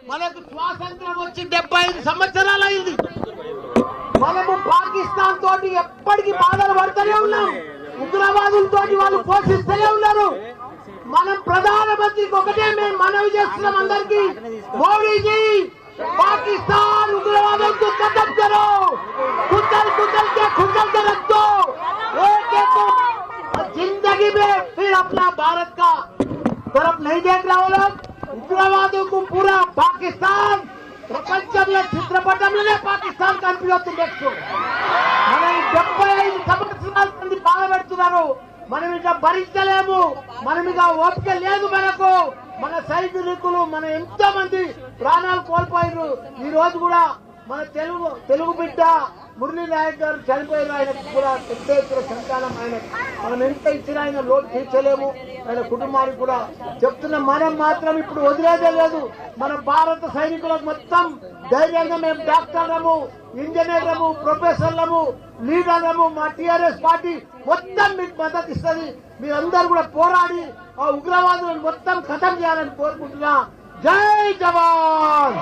మనకు స్వాతంత్రం వచ్చి 75 సంవత్సరాలు అయింది. మనము పాకిస్తాన్ తోటి ఎప్పటికీ బాధలు పడుతూనే ఉన్నాం. ఉగ్రవాదులతో వాళ్ళు పోషిస్తూనే ఉన్నారు. మనం ప్రధానమంత్రికి ఒకటే మేము మనవి చేస్తున్నాం అందరికీ, మోడీజీ पाकिस्तान उग्रवादों को खत्म करो, कुचल कुचल के खुचल के रख दो, एक एक को जिंदगी में फिर अपना भारत का तरफ नहीं देख रहा हो लोग. उग्रवादों को पूरा पाकिस्तान ప్రపంచంలో చిత్రపటంలోనే పాకిస్తాన్ కనిపిస్తుంది. నెక్స్ట్ మనం 75 సంవత్సరాల మంది బాధపెడుతున్నారు. మనం ఇట్లా భరించలేము. మనం ఇక ఓపిక లేదు మనకు. మన సైనికులు మన ఎంతో మంది ప్రాణాలు కోల్పోయారు. ఈ రోజు కూడా మన తెలుగు బిడ్డ మురళీ నాయక్ గారు చనిపోయారు. ఆయనకు కూడా పెద్ద ఎత్తున సంతానం. ఆయన మనం ఎంత ఇచ్చినా ఆయన లోటు తీర్చలేము. ఆయన కుటుంబానికి కూడా చెప్తున్న మనం మాత్రం ఇప్పుడు వదిలేదే లేదు. మన భారత సైనికులకు మొత్తం ధైర్యంగా మేము డాక్టర్లము, ఇంజనీర్లము, ప్రొఫెసర్లము, లీడర్లము, మా టీఆర్ఎస్ పార్టీ మొత్తం మీకు మద్దతు ఇస్తుంది. మీరందరూ కూడా పోరాడి ఆ ఉగ్రవాదులను మొత్తం ఖతం చేయాలని కోరుకుంటున్నా. జై జవాన్.